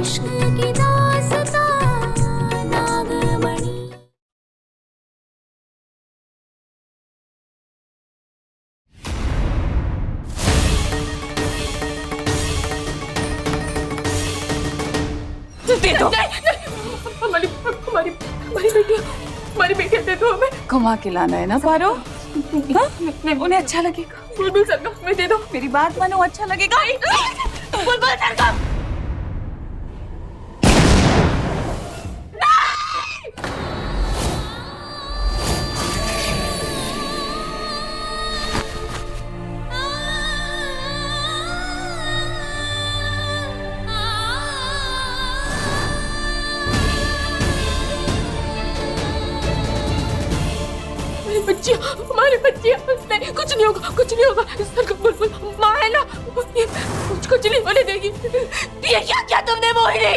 इश्क की दास्तां नागमणि। दे दो। हमारी हमारी हमारी बेटियां, हमारी बेटियां दे दो हमें। घुमा के लाना है ना पारो? हाँ? उन्हें अच्छा लगेगा। बुलबुल सरगम हमें दे दो। मेरी बात मानो, अच्छा लगेगा। बुलबुल सरगम। बच्चियां, हमारी बच्चियां, नहीं कुछ नहीं होगा, कुछ नहीं होगा। सरगम बुलबुल माँ है ना, ये कुछ नहीं होने देगी। ये क्या किया तुमने मोहिनी?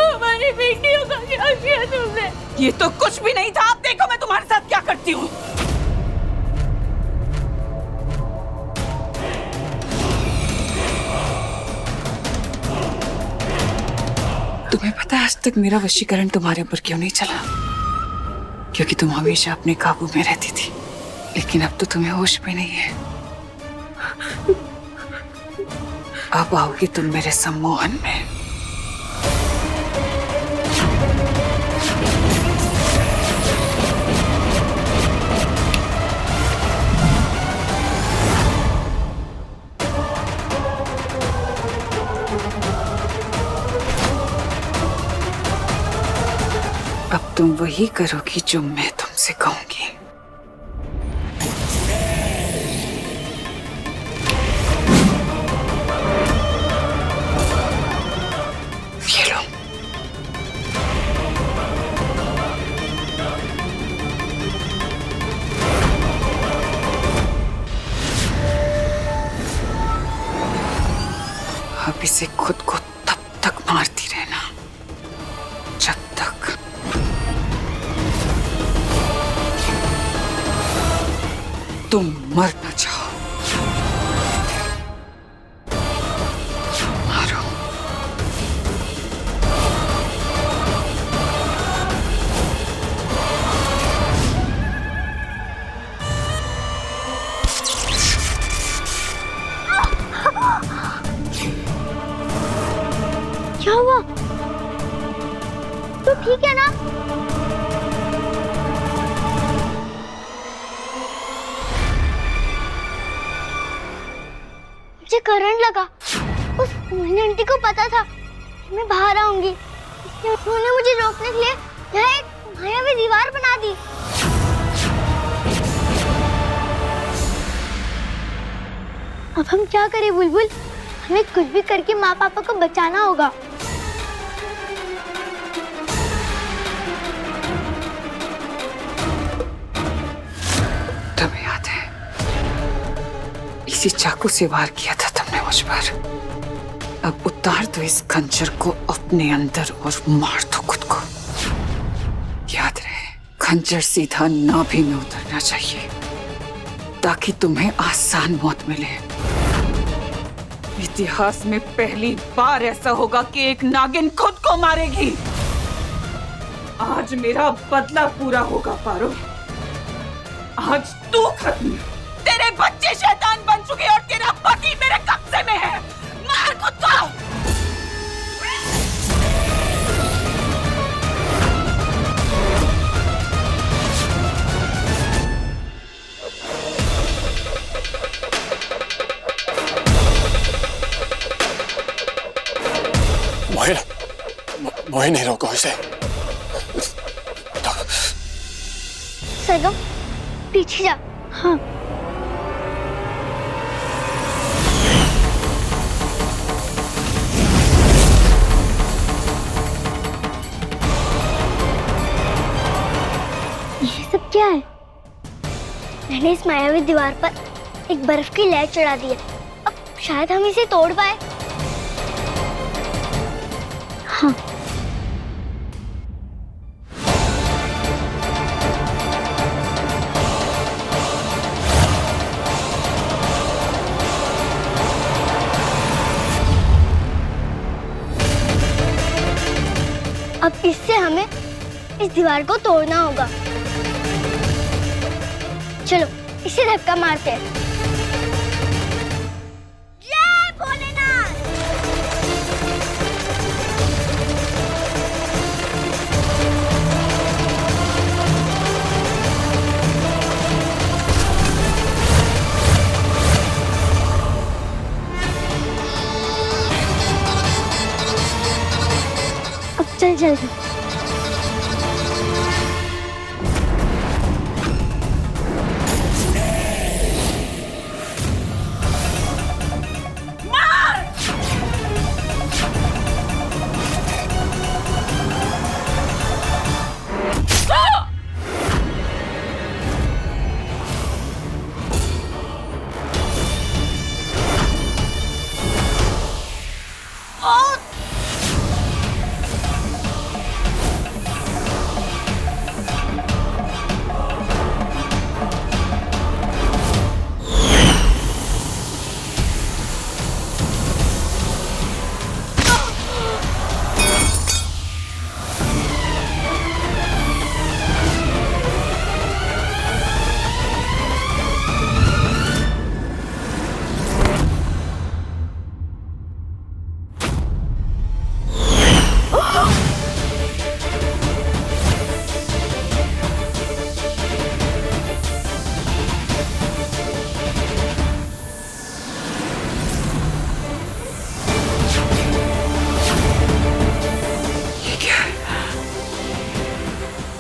हमारी बेटियों का क्या किया तुमने? ये तो कुछ भी नहीं था। आप देखो मैं तुम्हारे साथ क्या करती हूँ। तुम्हें पता है आज तक मेरा वशीकरण तुम्हारे ऊपर क्यों नहीं चला? क्योंकि तुम हमेशा अपने काबू में रहती थी, लेकिन अब तो तुम्हें होश भी नहीं है। अब आओगी तुम मेरे सम्मोहन में। अब तुम वही करोगी जो मैं तुमसे कहूंगी। ये लो। अब इसे खुद को तब तक मारती रहना जब तक तुम मर न जाओ। मारो। क्या हुआ? तो ठीक है ना? मुझे करंट लगा। उस मोहिनी आंटी को पता था कि मैं बाहर आऊंगी, इसलिए उन्होंने मुझे रोकने के लिए यहाँ एक मायावी दीवार बना दी। अब हम क्या करें बुलबुल? हमें कुछ भी करके माँ पापा को बचाना होगा। तुम्हें याद है इसी चाकू से वार किया था तुमने मुझ पर। अब उतार दो इस खंजर को अपने अंदर और मार दो खुद को। याद रहे खंजर सीधा नाभि में उतरना चाहिए ताकि तुम्हें आसान मौत मिले। इतिहास में पहली बार ऐसा होगा कि एक नागिन खुद को मारेगी। आज मेरा बदला पूरा होगा पारो। आज तू खत्म। तेरे बच्चे शैतान बन चुके और तेरा पति मेरे कब्जे में है। मार खुद को। मोहिनी रोको इसे। सरगम पीछे जा। हाँ ये सब क्या है? मैंने इस मायावी दीवार पर एक बर्फ की लहर चढ़ा दी है। अब शायद हम इसे तोड़ पाए। हाँ इससे हमें इस दीवार को तोड़ना होगा। चलो इसे धक्का मारते हैं। जय भोलेनाथ। अब चल जल्दी।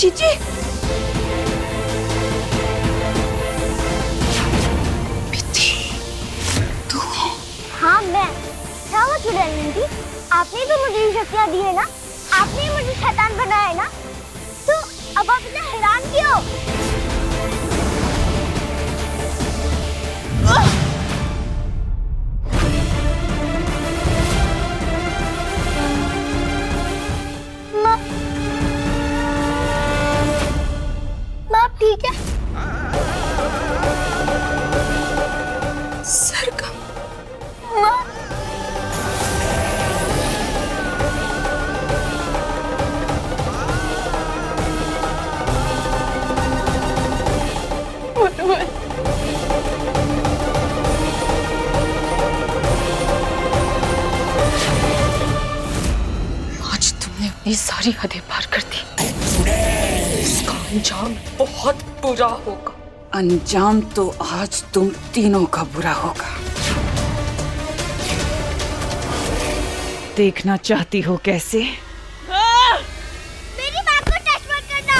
जीजी हाँ मैं। क्या हुआ चुड़ैल आंटी? आपने तो मुझे ये शक्तियाँ दी है ना? आपने मुझे शैतान बनाया है ना? तो अब आप इतना हैरान क्यों? माँ ठीक है? सरगम माँ आज तुमने अपनी सारी हदें पार कर दी। इसका अंजाम बहुत बुरा होगा। अंजाम तो आज तुम तीनों का बुरा होगा। देखना चाहती हो कैसे? मेरी माँ को टच मत करना।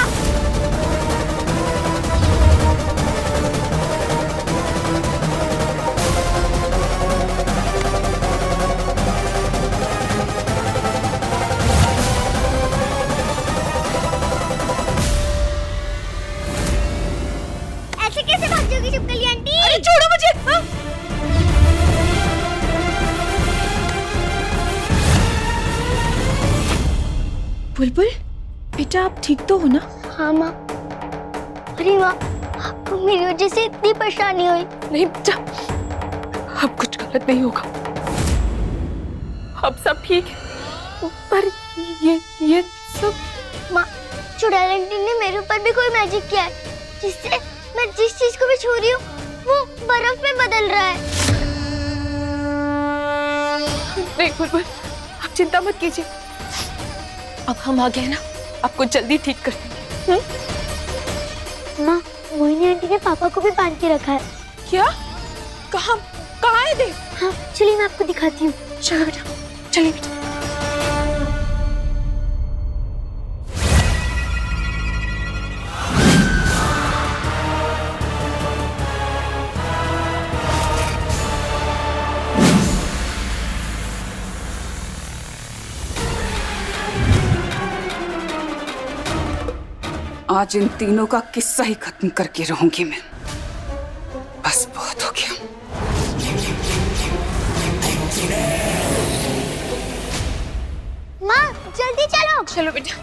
ऐसे कैसे भाग जाओगी छिपकली आंटी? अरे छोड़ो मुझे। हाँ? बुलबुल बेटा आप ठीक तो हो ना? हाँ माँ। अरे माँ आपको मेरी वजह से इतनी परेशानी हुई। नहीं बेटा, अब कुछ गलत नहीं होगा। अब सब ठीक है। पर ये सब माँ चुड़ैल आंटी ने मेरे ऊपर भी कोई मैजिक किया है जिससे मैं जिस चीज को भी छू रही हूँ वो बर्फ में बदल रहा है। नहीं बुलबुल, आप चिंता मत कीजिए। अब हम आ गए ना, आपको जल्दी ठीक कर देंगे। माँ मोहिनी आंटी ने पापा को भी बांध के रखा है। क्या? कहाँ कहाँ है देव? हाँ चलिए मैं आपको दिखाती हूँ। चलो बेटा, चलिए बेटा। आज इन तीनों का किस्सा ही खत्म करके रहूंगी मैं। बस बहुत हो गया। माँ जल्दी चलो। चलो बेटा।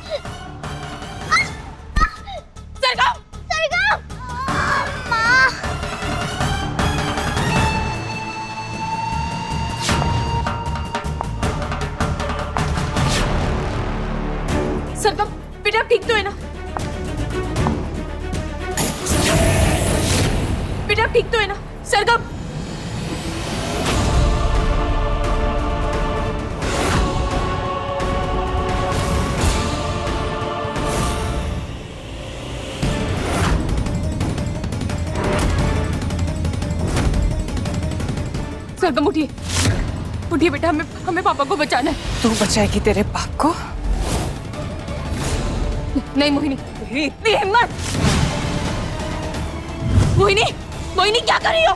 सरगम सरगम। माँ सरगम ठीक तो है ना? बेटा ठीक तो है ना? सरगम, सरगम उठिए, उठिए बेटा, हमें हमें पापा को बचाना है। तू बचाएगी तेरे बाप को? नहीं मोहिनी, इतनी हिम्मत! मोहिनी, मोहिनी क्या कर रही हो?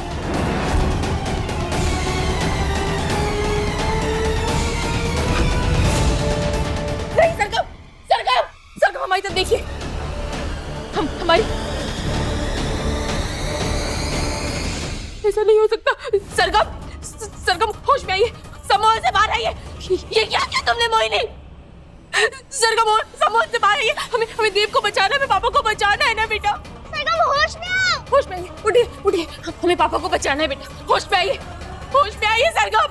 नहीं सरगम, सरगम, सरगम हमारी तरफ देखिए। हमारी ऐसा नहीं हो सकता। सरगम, सरगम होश में आइए, समोल से बाहर आइए। ये क्या किया तुमने मोहिनी? सरगम समोल से बाहर आइए, हमें हमें देव को बचाना है, हमें पापा को बचाना है ना बेटा। सरगम होश में आओ। होश में आइए, उठिए उठिए, हमें पापा को बचाना है बेटा। होश में आइए, होश में आइए सरगम,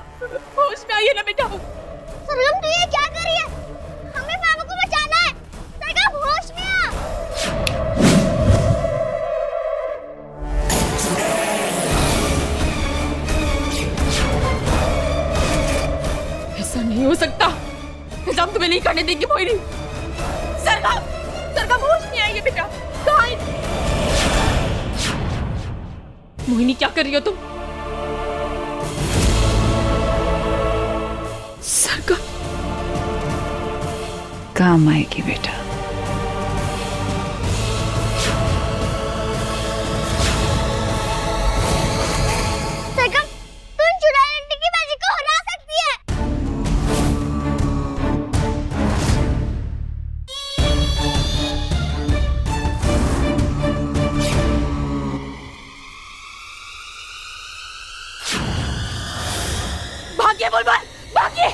होश में आइए ना बेटा। सरगम तू ये क्या कर रही है? हमें पापा को बचाना है। सरगम होश में आ। ऐसा नहीं हो सकता, ऐसा हम तुम्हें नहीं करने देंगे मोहिनी। सरगम, सरगम होश में आइए बेटा। कहाँ है? मोहिनी क्या कर रही हो तुम? सरगम काम आएगी बेटा। सरगम तू इन चुड़ैल आंटी की बाजी को हरा सकती है। भागिए बुलबुल, भागिए।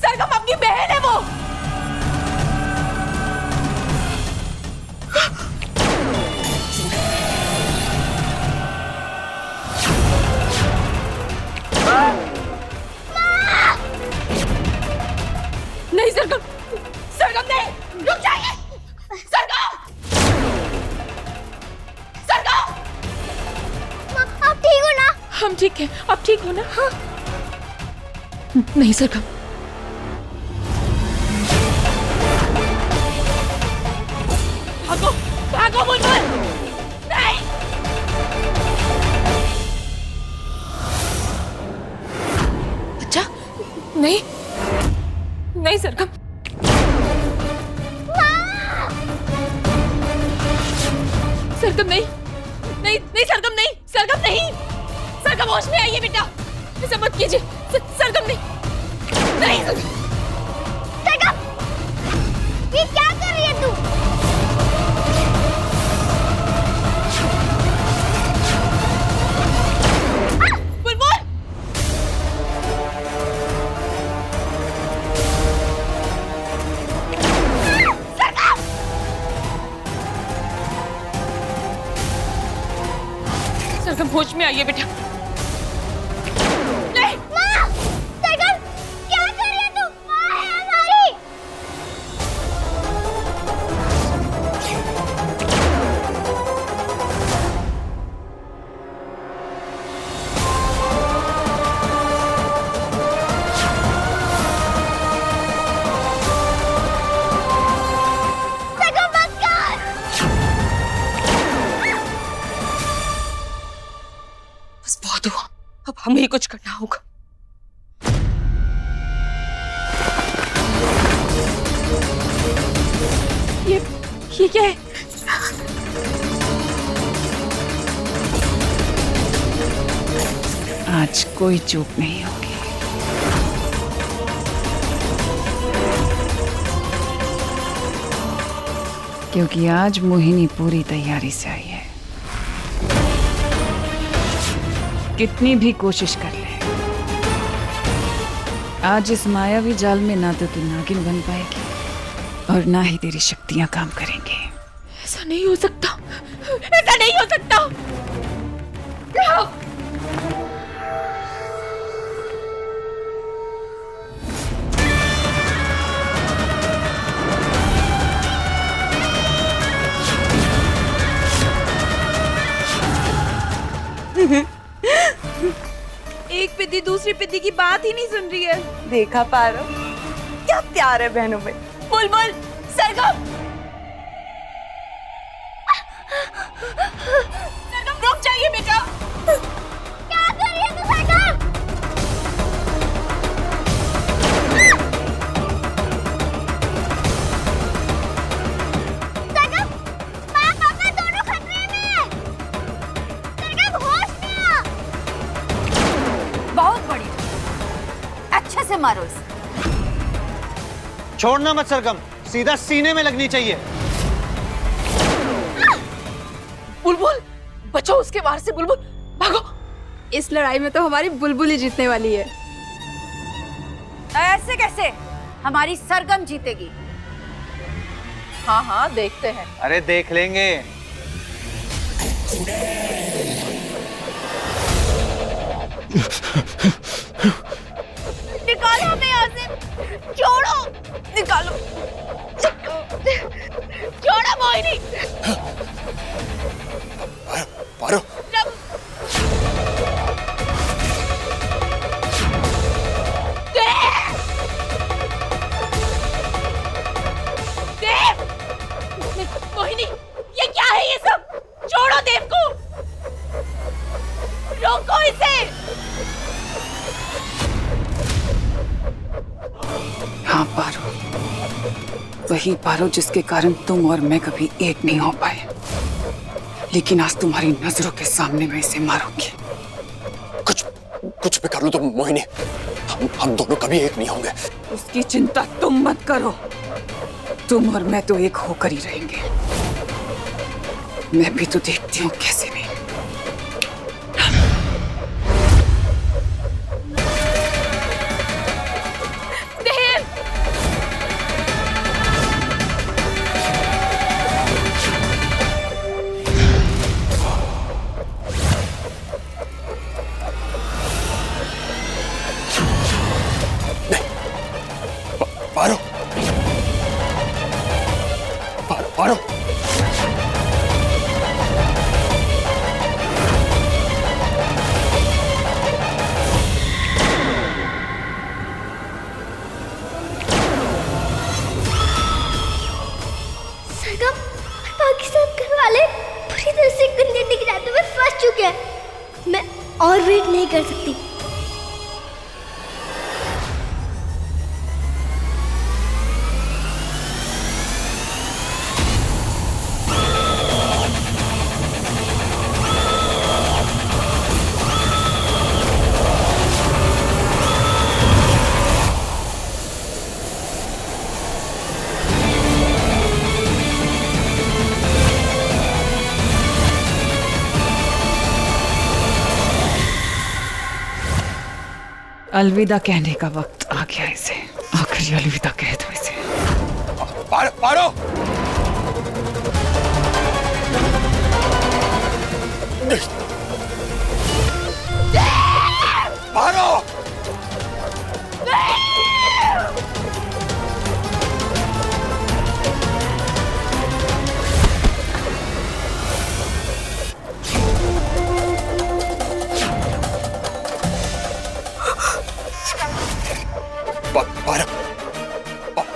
सरगम अपनी बहन है वो। नहीं सरगम, सरगम नहीं, रुक जाइए। सरगम, सरगम, माँ आप ठीक हो ना? हम ठीक हैं, आप ठीक हो ना? हाँ। नहीं सरगम, भागो, भागो बुलबुल। नहीं, अच्छा, नहीं, नहीं सरगम, सरगम नहीं, नहीं, नहीं सरगम नहीं, सरगम नहीं, सरगम होश में आइए बेटा, ऐसा मत कीजिए। सरगम नहीं, नहीं सरगम ये क्या कर रही है तू? बुलबुल, सरगम होश में आइए बेटा। नहीं, माँ सरगम क्या कर रही है तू? माँ है हमारी। सरगम मत कर। बस बहुत हुआ, अब हमें ही कुछ करना होगा। ये क्या है? आज कोई चूक नहीं होगी। क्योंकि आज मोहिनी पूरी तैयारी से आई है। कितनी भी कोशिश कर ले, आज इस मायावी जाल में ना तो तू नागिन बन पाएगी और ना ही तेरी शक्तियां काम करेंगी। ऐसा नहीं हो सकता, ऐसा नहीं हो सकता। एक पिद्दी दूसरी पिद्दी की बात ही नहीं सुन रही है। देखा पारो, क्या प्यार है बहनों में। बुलबुल, सरगम, सरगम रुक जाइए बेटा। क्या कर रही है तू सरगम? सरगम, माँ पापा दोनों खतरे में हैं। सरगम होश में आ। बहुत बढ़िया, अच्छे से मारो इसे। छोड़ना मत सरगम, सीधा सीने में लगनी चाहिए। बुलबुल, बचो उसके वार से। बुलबुल भागो। इस लड़ाई में तो हमारी बुलबुल ही जीतने वाली है। ऐसे कैसे? हमारी सरगम जीतेगी। हाँ हाँ देखते हैं। अरे देख लेंगे। निकालो हमें यहाँ से। छोड़ो, निकालो। छोड़ो मोहिनी। पारो, मोहिनी, ये क्या है ये सब? छोड़ो देव को, रोको इसे। हाँ पारो, वही पारो जिसके कारण तुम और मैं कभी एक नहीं हो पाए, लेकिन आज तुम्हारी नजरों के सामने मैं इसे मारूंगी। कुछ भी कर लो तुम मोहिनी, हम दोनों कभी एक नहीं होंगे। उसकी चिंता तुम मत करो, तुम और मैं तो एक होकर ही रहेंगे। मैं भी तो देखती हूँ कैसे भी। पारो, पारो, सरगम, पाकिस्तान घर वाले पूरी तरह से गंदे गिराते में फंस चुके हैं। मैं और वेट नहीं कर सकती। अलविदा कहने का वक्त आ गया इसे। आखिरी अलविदा कह दो इसे। पारो, पारो,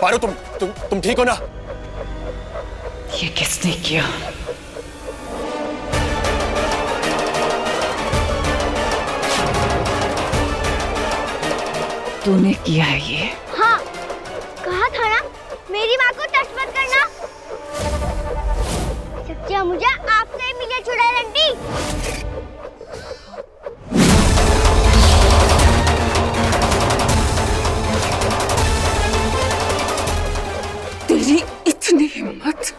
पारो, तुम ठीक हो ना? ये किसने किया? तूने किया है ये? हाँ, कहा था ना मेरी माँ को टच मत करना। सच्चा मुझे आपसे ही मिले छुड़ाई रंडी। तेरी इतनी हिम्मत?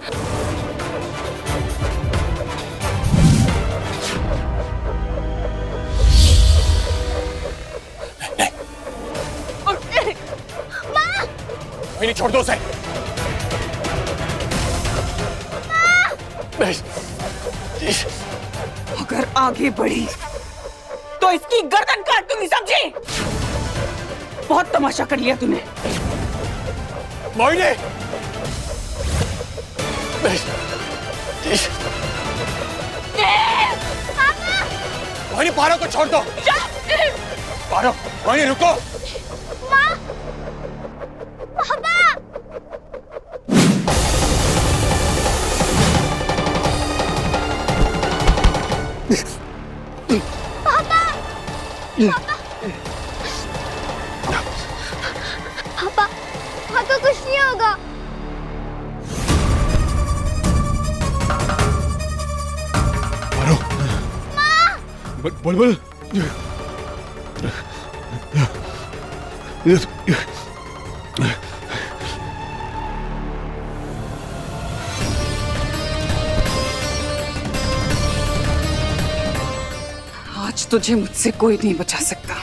नहीं, छोड़ दो उसे। अगर आगे बढ़ी तो इसकी गर्दन काट दूंगी, समझी? बहुत तमाशा कर लिया तूने। मोहिनी, मोहिनी पारो को छोड़ दो। पारो, मोहिनी रुको। पापा पापा कुछ नहीं होगा। पारो। बुलबुल। आज तुझे मुझसे कोई नहीं बचा सकता।